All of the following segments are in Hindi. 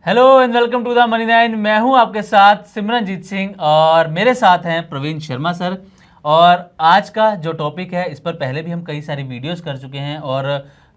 Hello and welcome to the money nine. मैं हूं आपके साथ सिमरनजीत सिंह और मेरे साथ हैं प्रवीण शर्मा सर। और आज का जो टॉपिक है इस पर पहले भी हम कई सारी वीडियोस कर चुके हैं और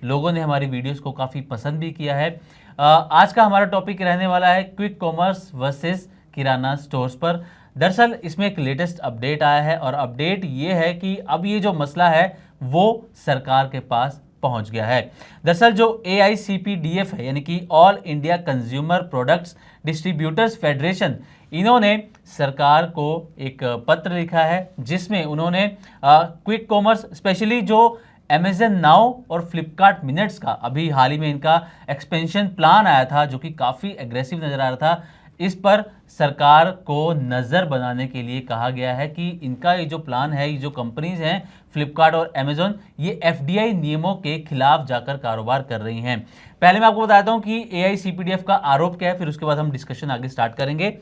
लोगों ने हमारी वीडियोस को काफ़ी पसंद भी किया है। आज का हमारा टॉपिक रहने वाला है क्विक कॉमर्स वर्सेस किराना स्टोर्स पर। दरअसल इसमें एक लेटेस्ट अपडेट आया है और अपडेट ये है कि अब ये जो मसला है वो सरकार के पास पहुंच गया है। दरअसल जो AICPDF है यानी कि all India consumer products distributors federation, इन्होंने सरकार को एक पत्र लिखा है जिसमें उन्होंने क्विक कॉमर्स स्पेशली जो अमेजन नाउ और फ्लिपकार्ट मिनट्स का अभी हाल ही में इनका एक्सपेंशन प्लान आया था जो कि काफ़ी एग्रेसिव नज़र आ रहा था, इस पर सरकार को नज़र बनाने के लिए कहा गया है कि इनका ये जो प्लान है, ये जो कंपनीज हैं फ्लिपकार्ट और अमेजोन, ये FDI नियमों के खिलाफ जाकर कारोबार कर रही हैं। पहले मैं आपको बताता हूं कि AICPDF का आरोप क्या है, फिर उसके बाद हम डिस्कशन आगे स्टार्ट करेंगे।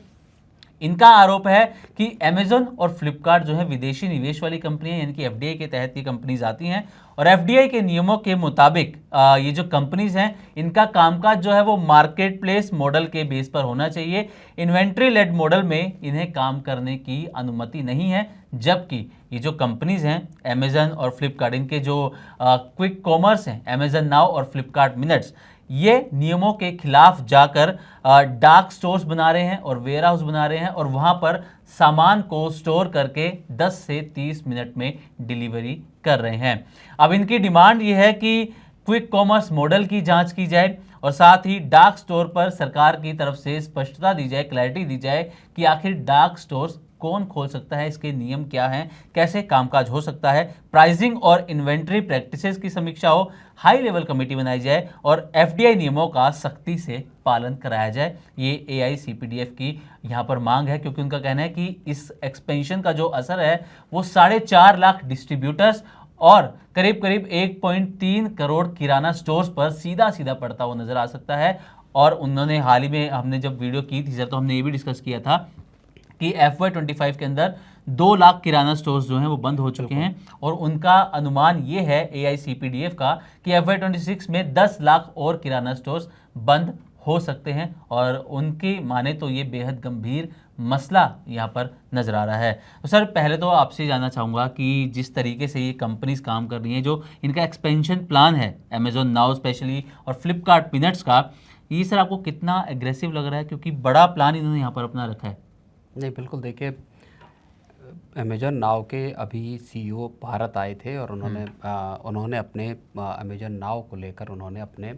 इनका आरोप है कि अमेजोन और फ्लिपकार्ट जो है विदेशी निवेश वाली कंपनी है, यानी कि FDI के तहत ये कंपनीज आती हैं और FDI के नियमों के मुताबिक ये जो कंपनीज हैं इनका कामकाज जो है वो मार्केट प्लेस मॉडल के बेस पर होना चाहिए। इन्वेंट्री लेड मॉडल में इन्हें काम करने की अनुमति नहीं है, जबकि ये जो कंपनीज हैं अमेजन और फ्लिपकार्ट, इनके जो क्विक कॉमर्स हैं अमेजन नाउ और फ्लिपकार्ट मिनट्स, ये नियमों के खिलाफ जाकर डार्क स्टोर्स बना रहे हैं और वेयर हाउस बना रहे हैं और वहां पर सामान को स्टोर करके 10 से 30 मिनट में डिलीवरी कर रहे हैं। अब इनकी डिमांड ये है कि क्विक कॉमर्स मॉडल की जांच की जाए और साथ ही डार्क स्टोर पर सरकार की तरफ से स्पष्टता दी जाए, क्लैरिटी दी जाए कि आखिर डार्क स्टोर्स कौन खोल सकता है, इसके नियम क्या हैं, कैसे कामकाज हो सकता है, प्राइसिंग और इन्वेंट्री प्रैक्टिसेस की समीक्षा हो, हाई लेवल कमेटी बनाई जाए और FDI नियमों का सख्ती से पालन कराया जाए। ये AICPDF की यहाँ पर मांग है, क्योंकि उनका कहना है कि इस एक्सपेंशन का जो असर है वो 4.5 लाख डिस्ट्रीब्यूटर्स और करीब करीब 1.3 करोड़ किराना स्टोर्स पर सीधा सीधा पड़ता हुआ नजर आ सकता है। और उन्होंने हाल ही में, हमने जब वीडियो की थी सर, तो हमने ये भी डिस्कस किया था कि FY25 के अंदर 2 लाख किराना स्टोर्स जो हैं वो बंद हो चुके हैं और उनका अनुमान ये है AICPDF का कि FY26 में 10 लाख और किराना स्टोर्स बंद हो सकते हैं और उनकी माने तो ये बेहद गंभीर मसला यहाँ पर नज़र आ रहा है। तो सर पहले तो आपसे जानना चाहूँगा कि जिस तरीके से ये कंपनीज काम कर रही हैं, जो इनका एक्सपेंशन प्लान है अमेजोन नाउ स्पेशली और फ्लिपकार्ट मिनट्स का, ये सर आपको कितना एग्रेसिव लग रहा है, क्योंकि बड़ा प्लान इन्होंने यहाँ पर अपना रखा है। नहीं, बिल्कुल। देखिए, अमेजन नाउ के अभी CEO भारत आए थे और उन्होंने अपने अमेजन नाउ को लेकर उन्होंने अपने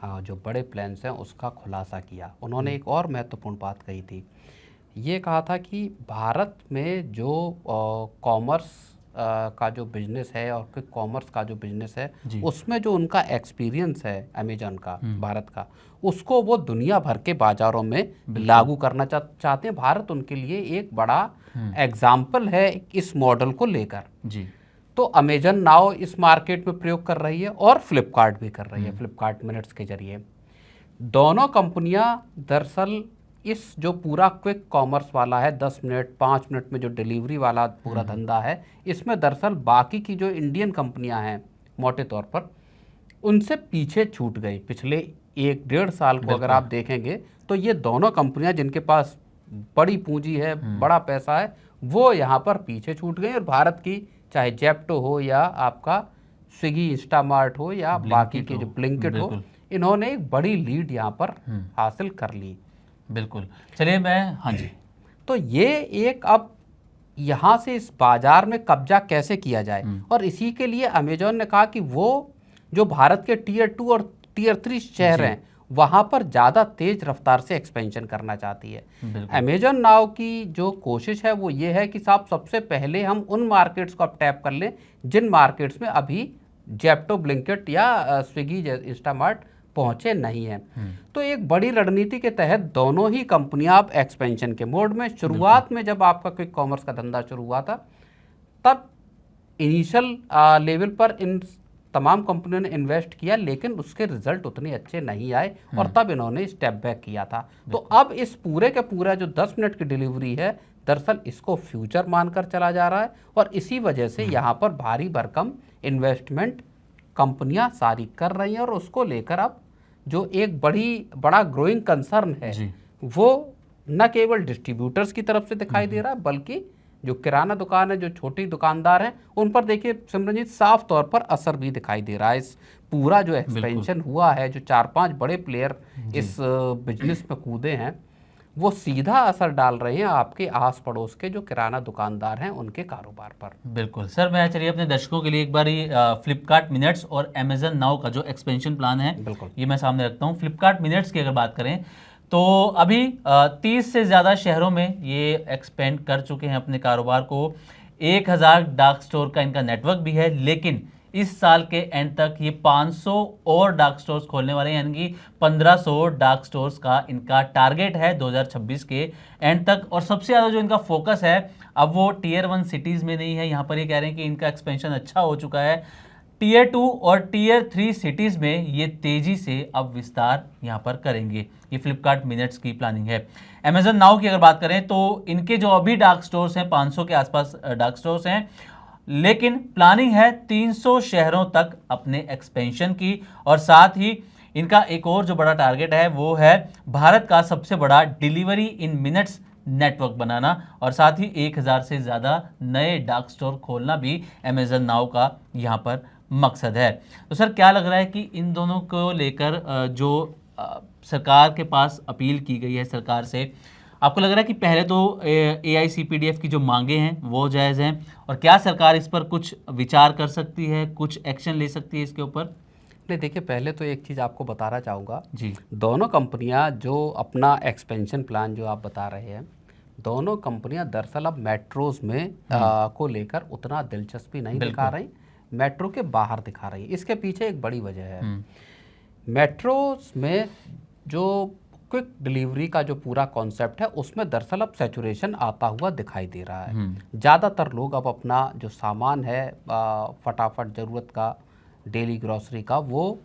जो बड़े प्लान्स हैं उसका खुलासा किया। उन्होंने एक और महत्वपूर्ण बात कही थी। ये कहा था कि भारत में जो कॉमर्स का जो बिजनेस है और क्विक कॉमर्स का जो बिजनेस है, उसमें जो उनका एक्सपीरियंस है अमेजन का, भारत का, उसको वो दुनिया भर के बाज़ारों में लागू करना चाहते हैं। भारत उनके लिए एक बड़ा एग्जाम्पल है इस मॉडल को लेकर। जी। तो अमेजन नाउ इस मार्केट में प्रयोग कर रही है और फ्लिपकार्ट भी कर रही है, फ्लिपकार्ट मिनट्स के जरिए। दोनों कंपनियां दरअसल इस जो पूरा क्विक कॉमर्स वाला है, 10 मिनट 5 मिनट में जो डिलीवरी वाला पूरा धंधा है, इसमें दरअसल बाकी की जो इंडियन कंपनियां हैं मोटे तौर पर उनसे पीछे छूट गई। पिछले 1-1.5 साल को अगर आप देखेंगे तो ये दोनों कंपनियां जिनके पास बड़ी पूंजी है, बड़ा पैसा है, वो यहाँ पर पीछे छूट गई और भारत की चाहे जेप्टो हो या आपका स्विगी इंस्टामार्ट हो या बाकी के जो ब्लिंकिट हो, इन्होंने एक बड़ी लीड यहाँ पर हासिल कर ली। बिल्कुल। चलिए हाँ जी। तो ये एक अब यहाँ से इस बाजार में कब्जा कैसे किया जाए, और इसी के लिए अमेजोन ने कहा कि वो जो भारत के Tier 2 और Tier 3 शहर हैं वहाँ पर ज़्यादा तेज रफ्तार से एक्सपेंशन करना चाहती है। अमेजन नाउ की जो कोशिश है वो ये है कि साहब सबसे पहले हम उन मार्केट्स को अब टैप कर लें जिन मार्केट्स में अभी जेप्टो, ब्लिंकिट या स्विगी, इंस्टामार्ट पहुंचे नहीं हैं। तो एक बड़ी रणनीति के तहत दोनों ही कंपनियां अब एक्सपेंशन के मोड में। शुरुआत में जब आपका क्विक कॉमर्स का धंधा शुरू हुआ था तब इनिशियल लेवल पर इन तमाम कंपनियों ने इन्वेस्ट किया, लेकिन उसके रिजल्ट उतने अच्छे नहीं आए और तब इन्होंने स्टेप बैक किया था। तो अब इस पूरे के पूरा जो 10 मिनट की डिलीवरी है, दरअसल इसको फ्यूचर मानकर चला जा रहा है और इसी वजह से यहाँ पर भारी भरकम इन्वेस्टमेंट कंपनियां सारी कर रही हैं और उसको लेकर अब जो एक बड़ा ग्रोइंग कंसर्न है जी। वो न केवल डिस्ट्रीब्यूटर्स की तरफ से दिखाई दे रहा है, बल्कि जो किराना दुकान है, जो छोटी दुकानदार हैं, उन पर देखिए सिमरनजीत साफ तौर पर असर भी दिखाई दे रहा है। इस पूरा जो एक्सपेंशन हुआ है, जो 4-5 बड़े प्लेयर इस बिजनेस में कूदे हैं, वो सीधा असर डाल रहे हैं आपके आस पड़ोस के जो किराना दुकानदार हैं उनके कारोबार पर। बिल्कुल सर, मैं चलिए अपने दर्शकों के लिए एक बार फ्लिपकार्ट मिनट्स और अमेजन नाउ का जो एक्सपेंशन प्लान है बिल्कुल। ये मैं सामने रखता हूँ। फ्लिपकार्ट मिनट्स की अगर बात करें तो अभी 30 से ज़्यादा शहरों में ये एक्सपेंड कर चुके हैं अपने कारोबार को। 1000 डार्क स्टोर का इनका नेटवर्क भी है, लेकिन इस साल के एंड तक ये 500 और डार्क स्टोर्स खोलने वाले हैं, यानी कि 1500 डार्क स्टोर्स का इनका टारगेट है 2026 के एंड तक। और सबसे ज़्यादा जो इनका फोकस है अब वो टियर 1 सिटीज़ में नहीं है। यहाँ पर ये कह रहे हैं कि इनका एक्सपेंशन अच्छा हो चुका है। टियर 2 और टियर 3 सिटीज़ में ये तेज़ी से अब विस्तार यहाँ पर करेंगे। ये फ्लिपकार्ट मिनट्स की प्लानिंग है। अमेजन नाउ की अगर बात करें तो इनके जो अभी डार्क स्टोर्स हैं 500 के आसपास डार्क स्टोर्स हैं, लेकिन प्लानिंग है 300 शहरों तक अपने एक्सपेंशन की। और साथ ही इनका एक और जो बड़ा टारगेट है वो है भारत का सबसे बड़ा डिलीवरी इन मिनट्स नेटवर्क बनाना, और साथ ही 1000 से ज़्यादा नए डार्क स्टोर खोलना भी अमेजन नाउ का यहाँ पर मकसद है। तो सर क्या लग रहा है कि इन दोनों को लेकर जो सरकार के पास अपील की गई है सरकार से, आपको लग रहा है कि पहले तो AICPDF की जो मांगे हैं वो जायज़ हैं, और क्या सरकार इस पर कुछ विचार कर सकती है, कुछ एक्शन ले सकती है इसके ऊपर? नहीं, देखिए पहले तो एक चीज़ आपको बताना चाहूँगा जी। दोनों कंपनियां जो अपना एक्सपेंशन प्लान जो आप बता रहे हैं, दोनों कंपनियां दरअसल अब मेट्रोज़ में को लेकर उतना दिलचस्पी नहीं दिखा रही, मेट्रो के बाहर दिखा रही। इसके पीछे एक बड़ी वजह है, मेट्रोज़ में जो क्विक डिलीवरी का जो पूरा कॉन्सेप्ट है उसमें दरअसल अब सैचुरेशन आता हुआ दिखाई दे रहा है। ज़्यादातर लोग अब अपना जो सामान है फटाफट ज़रूरत का, डेली ग्रॉसरी का, वो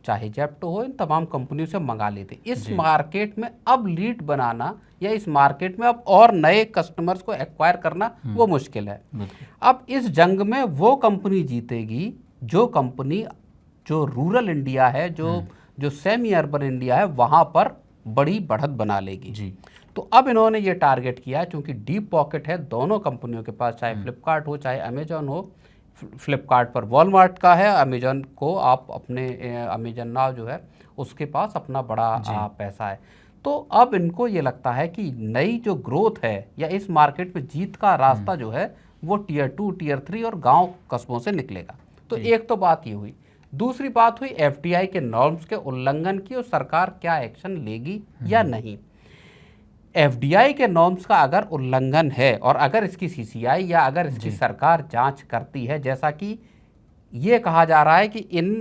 चाहे जेप्टो हो, इन तमाम कंपनियों से मंगा लेते। इस मार्केट में अब लीड बनाना या इस मार्केट में अब और नए कस्टमर्स को एक्वायर करना वो मुश्किल है। अब इस जंग में वो कंपनी जीतेगी जो कंपनी जो रूरल इंडिया है, जो सेमी अर्बन इंडिया है, वहाँ पर बड़ी बढ़त बना लेगी। जी। तो अब इन्होंने ये टारगेट किया है, चूंकि डीप पॉकेट है दोनों कंपनियों के पास, चाहे फ्लिपकार्ट हो चाहे अमेजॉन हो। फ्लिपकार्ट पर वॉलमार्ट का है, अमेजॉन को आप अपने अमेजॉन नाउ जो है उसके पास अपना बड़ा पैसा है। तो अब इनको ये लगता है कि नई जो ग्रोथ है या इस मार्केट में जीत का रास्ता जो है वो टियर 2, टियर 3 और गांव कस्बों से निकलेगा। तो एक तो बात ये हुई। दूसरी बात हुई FDI के नॉर्म्स के उल्लंघन की, और सरकार क्या एक्शन लेगी या नहीं। FDI के नॉर्म्स का अगर उल्लंघन है और अगर इसकी CCI या अगर इसकी सरकार जांच करती है, जैसा कि ये कहा जा रहा है कि इन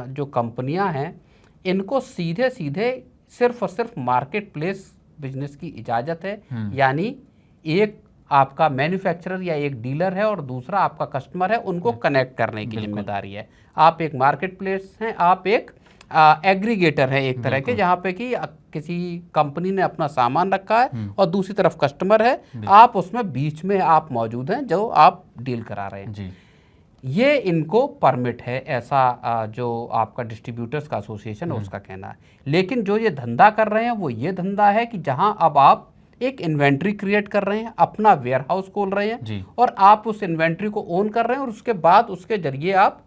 जो कंपनियां हैं इनको सीधे सीधे सिर्फ और सिर्फ मार्केट प्लेस बिजनेस की इजाज़त है, यानी एक आपका मैन्युफैक्चरर या एक डीलर है और दूसरा आपका कस्टमर है, उनको कनेक्ट करने की जिम्मेदारी है। आप एक मार्केट प्लेस हैं, आप एक एग्रीगेटर है एक तरह के, जहाँ पे कि किसी कंपनी ने अपना सामान रखा है और दूसरी तरफ कस्टमर है, आप उसमें बीच में आप मौजूद हैं जो आप डील करा रहे हैं। जी। ये इनको परमिट है, ऐसा जो आपका डिस्ट्रीब्यूटर्स का एसोसिएशन है उसका कहना है। लेकिन जो ये धंधा कर रहे हैं वो ये धंधा है कि जहाँ अब आप एक इन्वेंट्री क्रिएट कर रहे हैं, अपना वेयर हाउस खोल रहे हैं और आप उस इन्वेंट्री को ओन कर रहे हैं, और उसके बाद उसके जरिए आप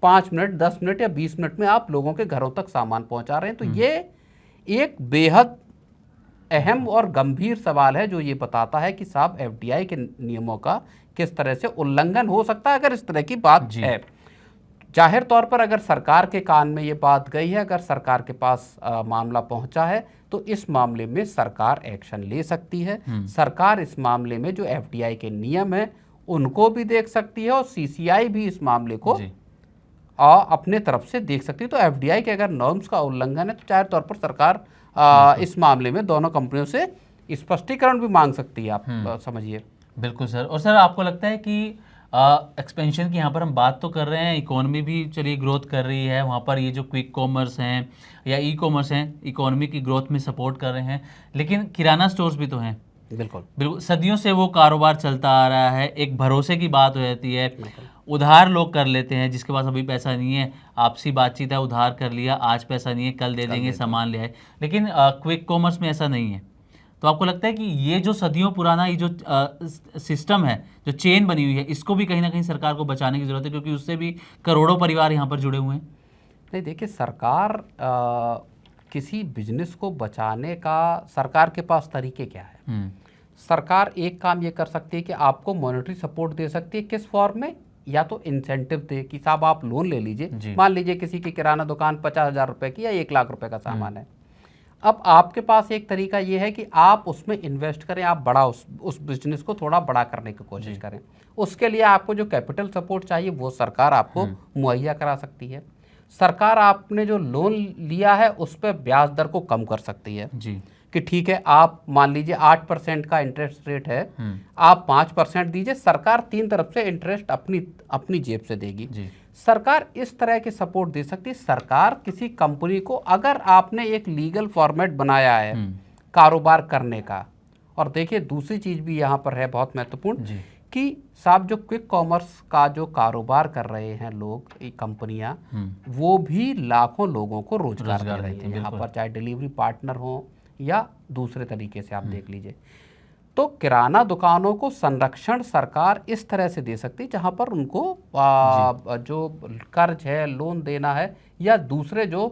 5 मिनट, 10 मिनट या 20 मिनट में आप लोगों के घरों तक सामान पहुंचा रहे हैं। तो ये एक बेहद अहम और गंभीर सवाल है जो ये बताता है कि साहब FDI के नियमों का किस तरह से उल्लंघन हो सकता है अगर इस तरह की बात है। जाहिर तौर पर अगर सरकार के कान में ये बात गई है, अगर सरकार के पास मामला पहुंचा है, तो इस मामले में सरकार एक्शन ले सकती है। सरकार इस मामले में जो FDI के नियम है उनको भी देख सकती है और CCI भी इस मामले को अपने तरफ से देख सकती है। तो FDI के अगर नॉर्म्स का उल्लंघन है तो जाहिर तौर पर सरकार इस मामले में दोनों कंपनियों से स्पष्टीकरण भी मांग सकती है, आप समझिए। बिल्कुल सर। और सर आपको लगता है कि एक्सपेंशन की यहाँ पर हम बात तो कर रहे हैं, इकोनॉमी भी चलिए ग्रोथ कर रही है, वहाँ पर ये जो क्विक कॉमर्स हैं या ई कॉमर्स हैं इकोनॉमी की ग्रोथ में सपोर्ट कर रहे हैं, लेकिन किराना स्टोर्स भी तो हैं, बिल्कुल बिल्कुल, सदियों से वो कारोबार चलता आ रहा है, एक भरोसे की बात हो जाती है। उधार लोग कर लेते हैं, जिसके पास अभी पैसा नहीं है, आपसी बातचीत है, उधार कर लिया, आज पैसा नहीं है, कल दे देंगे, सामान ले आए। लेकिन क्विक कॉमर्स में ऐसा नहीं है। तो आपको लगता है कि ये जो सदियों पुराना ये जो सिस्टम है, जो चेन बनी हुई है, इसको भी कहीं ना कहीं सरकार को बचाने की जरूरत है, क्योंकि उससे भी करोड़ों परिवार यहाँ पर जुड़े हुए हैं। नहीं, देखिए सरकार किसी बिजनेस को बचाने का सरकार के पास तरीके क्या है। सरकार एक काम ये कर सकती है कि आपको मॉनेटरी सपोर्ट दे सकती है। किस फॉर्म में? या तो इंसेंटिव दे कि साहब आप लोन ले लीजिए। मान लीजिए किसी की किराना दुकान 50,000 रुपए की या 1 लाख रुपए का सामान है। अब आपके पास एक तरीका ये है कि आप उसमें इन्वेस्ट करें, आप बड़ा उस बिजनेस को थोड़ा बड़ा करने की कोशिश करें। उसके लिए आपको जो कैपिटल सपोर्ट चाहिए वो सरकार आपको मुहैया करा सकती है। सरकार आपने जो लोन लिया है उस पर ब्याज दर को कम कर सकती है जी, कि ठीक है, आप मान लीजिए 8% का इंटरेस्ट रेट है, आप 5% दीजिए, सरकार 3 तरफ से इंटरेस्ट अपनी जेब से देगी। सरकार इस तरह के सपोर्ट दे सकती है। सरकार किसी कंपनी को, अगर आपने एक लीगल फॉर्मेट बनाया है कारोबार करने का, और देखिए दूसरी चीज भी यहाँ पर है बहुत महत्वपूर्ण कि साहब जो क्विक कॉमर्स का जो कारोबार कर रहे हैं लोग, कंपनियां, वो भी लाखों लोगों को रोजगार दे रही हैं यहाँ पर, चाहे डिलीवरी पार्टनर हो या दूसरे तरीके से आप देख लीजिए। तो किराना दुकानों को संरक्षण सरकार इस तरह से दे सकती है जहां पर उनको जो कर्ज है, लोन देना है या दूसरे जो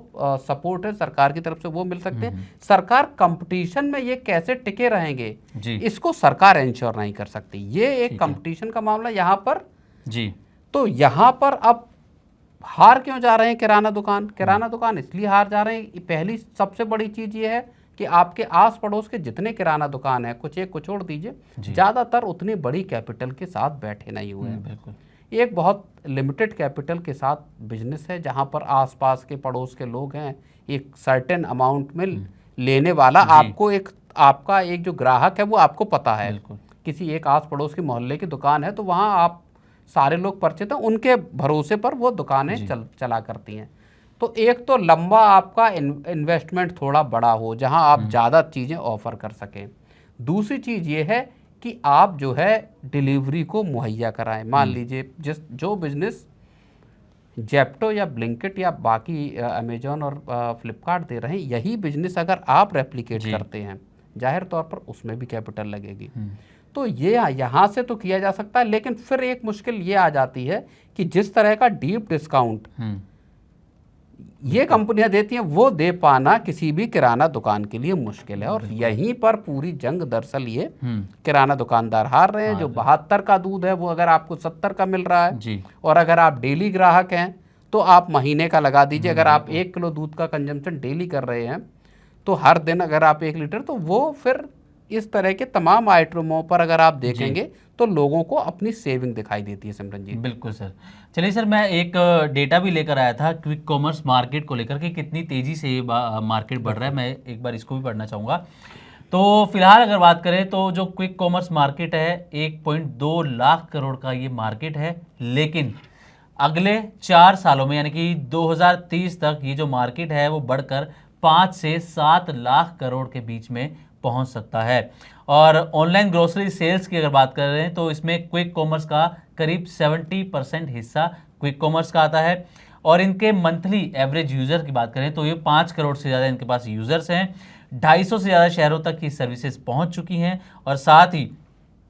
सपोर्ट है सरकार की तरफ से वो मिल सकते हैं। सरकार कंपटीशन में ये कैसे टिके रहेंगे इसको सरकार इंश्योर नहीं कर सकती। ये एक कंपटीशन का मामला यहाँ पर जी। तो यहाँ पर अब हार क्यों जा रहे हैं किराना दुकान इसलिए हार जा रहे हैं। पहली सबसे बड़ी चीज ये है कि आपके आस पड़ोस के जितने किराना दुकान है, कुछ एक को छोड़ दीजिए, ज्यादातर उतनी बड़ी कैपिटल के साथ बैठे नहीं हुए हैं। बिल्कुल, एक बहुत लिमिटेड कैपिटल के साथ बिजनेस है जहां पर आसपास के पड़ोस के लोग हैं, एक सर्टेन अमाउंट में लेने वाला आपका एक जो ग्राहक है वो आपको पता है। किसी एक आस पड़ोस के मोहल्ले की दुकान है तो वहां आप सारे लोग परिचित हैं, उनके भरोसे पर वो दुकानें चला करती हैं। तो एक तो लंबा आपका इन्वेस्टमेंट थोड़ा बड़ा हो जहां आप ज़्यादा चीज़ें ऑफर कर सकें। दूसरी चीज़ ये है कि आप जो है डिलीवरी को मुहैया कराएं। मान लीजिए जो बिजनेस जेप्टो या ब्लिंकिट या बाकी अमेजोन और फ्लिपकार्ट दे रहे हैं, यही बिजनेस अगर आप रेप्लिकेट करते हैं, जाहिर तौर पर उसमें भी कैपिटल लगेगी। तो ये यहाँ से तो किया जा सकता है, लेकिन फिर एक मुश्किल ये आ जाती है कि जिस तरह का डीप डिस्काउंट ये कंपनियां देती हैं वो दे पाना किसी भी किराना दुकान के लिए मुश्किल है। और यहीं पर पूरी जंग दरअसल ये किराना दुकानदार हार रहे हैं। जो 72 का दूध है वो अगर आपको 70 का मिल रहा है, और अगर आप डेली ग्राहक हैं तो आप महीने का लगा दीजिए। अगर आप 1 किलो दूध का कंजम्पशन डेली कर रहे हैं तो हर दिन अगर आप 1 लीटर, तो वो फिर इस तरह के तमाम आइटमों पर अगर आप देखेंगे तो लोगों को अपनी सेविंग दिखाई देती है। सिमरन जी, बिल्कुल सर। चलिए सर, मैं एक डेटा भी लेकर आया था क्विक कॉमर्स मार्केट को लेकर कि कितनी तेजी से ये मार्केट बढ़ रहा है। मैं एक बार इसको भी पढ़ना चाहूँगा। तो फिलहाल अगर बात करें तो जो क्विक कॉमर्स मार्केट है 1.2 लाख करोड़ का ये मार्केट है, लेकिन अगले 4 सालों में यानी कि 2030 तक ये जो मार्केट है वो बढ़कर 5 से 7 लाख करोड़ के बीच में पहुंच सकता है। और ऑनलाइन ग्रोसरी सेल्स की अगर बात कर रहे हैं तो इसमें क्विक कॉमर्स का करीब 70% हिस्सा क्विक कॉमर्स का आता है। और इनके मंथली एवरेज यूज़र की बात करें तो ये 5 करोड़ से ज़्यादा इनके पास यूज़र्स हैं। 250 से ज़्यादा शहरों तक की सर्विसेज पहुंच चुकी हैं। और साथ ही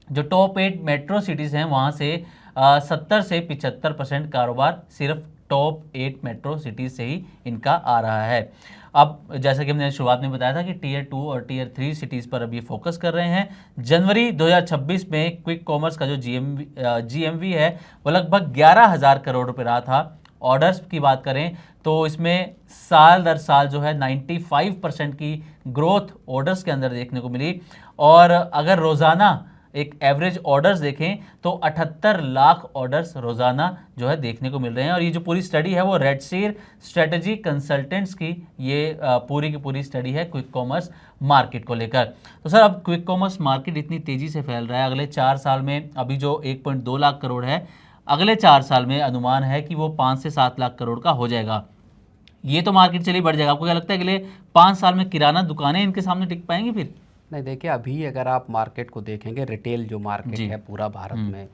जो टॉप 8 मेट्रो सिटीज़ हैं वहाँ से 70 से 75% कारोबार सिर्फ टॉप 8 मेट्रो सिटीज़ से ही इनका आ रहा है। अब जैसा कि हमने शुरुआत में बताया था कि टियर 2 और टियर 3 सिटीज़ पर अभी फोकस कर रहे हैं। जनवरी 2026 में क्विक कॉमर्स का जो जीएमवी है वो लगभग 11,000 करोड़ रुपए रहा था। ऑर्डर्स की बात करें तो इसमें साल दर साल जो है 95% की ग्रोथ ऑर्डर्स के अंदर देखने को मिली। और अगर रोज़ाना एक एवरेज ऑर्डर्स देखें तो 78 लाख ऑर्डर्स रोज़ाना जो है देखने को मिल रहे हैं। और ये जो पूरी स्टडी है वो रेडसीर स्ट्रेटजी कंसल्टेंट्स की ये पूरी की पूरी स्टडी है क्विक कॉमर्स मार्केट को लेकर। तो सर, अब क्विक कॉमर्स मार्केट इतनी तेज़ी से फैल रहा है, अगले 4 साल में अभी जो 1.2 लाख करोड़ है, अगले 4 साल में अनुमान है कि वो 5 से 7 लाख करोड़ का हो जाएगा। ये तो मार्केट चलिए बढ़ जाएगा। आपको क्या लगता है अगले 5 साल में किराना दुकानें इनके सामने टिक पाएंगी फिर? नहीं, देखिए अभी अगर आप मार्केट को देखेंगे, रिटेल जो मार्केट जी। है पूरा भारत में,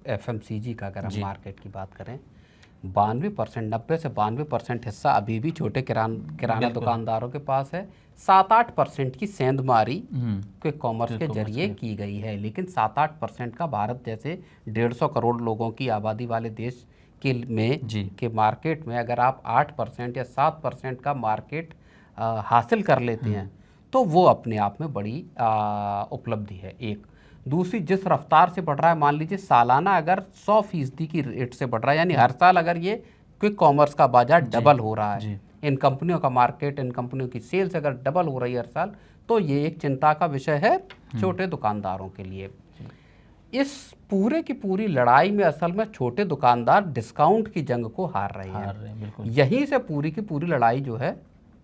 एफएमसीजी का अगर हम जी। मार्केट की बात करें, 92%, 90 से 92% हिस्सा अभी भी छोटे किराना बिल्कुल। दुकानदारों के पास है। 7-8% की सेंधमारी क्विक कॉमर्स के क्विक कॉमर्स जरिए की गई है, लेकिन 7-8% का भारत जैसे 150 करोड़ लोगों की आबादी वाले देश के जी। के मार्केट में अगर आप 8% या 7% का मार्केट हासिल कर लेते हैं तो वो अपने आप में बड़ी उपलब्धि है। एक दूसरी, जिस रफ्तार से बढ़ रहा है, मान लीजिए सालाना अगर 100% की रेट से बढ़ रहा है, यानी हर साल अगर ये क्विक कॉमर्स का बाजार डबल हो रहा है, जी। इन कंपनियों का मार्केट, इन कंपनियों की सेल्स अगर डबल हो रही है हर साल, तो ये एक चिंता का विषय है छोटे दुकानदारों के लिए। इस पूरे की पूरी लड़ाई में असल में छोटे दुकानदार डिस्काउंट की जंग को हार रहे हैं। बिल्कुल। यहीं से पूरी की पूरी लड़ाई जो है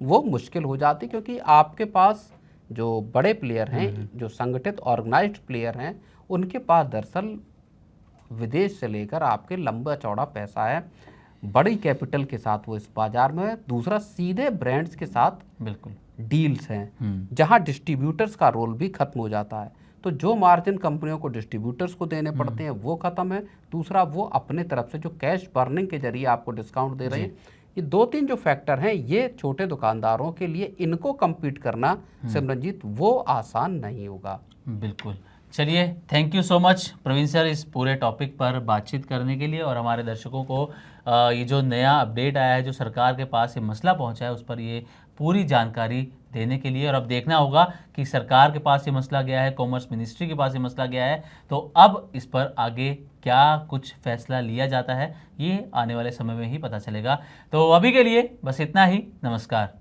वो मुश्किल हो जाती, क्योंकि आपके पास जो बड़े प्लेयर हैं, जो संगठित ऑर्गेनाइज्ड प्लेयर हैं, उनके पास दरअसल विदेश से लेकर आपके लंबा चौड़ा पैसा है, बड़ी कैपिटल के साथ वो इस बाजार में है। दूसरा, सीधे ब्रांड्स के साथ बिल्कुल डील्स हैं, जहां डिस्ट्रीब्यूटर्स का रोल भी खत्म हो जाता है। तो जो मार्जिन कंपनियों को डिस्ट्रीब्यूटर्स को देने पड़ते हैं वो खत्म है। दूसरा, वो अपने तरफ से जो कैश बर्निंग के जरिए आपको डिस्काउंट दे रहे हैं। ये 2-3 जो फैक्टर हैं, ये छोटे दुकानदारों के लिए, इनको compete करना सिमरनजीत वो आसान नहीं होगा। बिल्कुल। चलिए, thank you so much Praveen sir इस पूरे टॉपिक पर बातचीत करने के लिए, और हमारे दर्शकों को ये जो नया अपडेट आया है, जो सरकार के पास ये मसला पहुंचा है, उस पर ये पूरी जानकारी देने के लिए। और अब देखना होगा कि सरकार के पास ये मसला गया है, कॉमर्स मिनिस्ट्री के पास ये मसला गया है, तो अब इस पर आगे क्या कुछ फैसला लिया जाता है, ये आने वाले समय में ही पता चलेगा। तो अभी के लिए बस इतना ही। नमस्कार।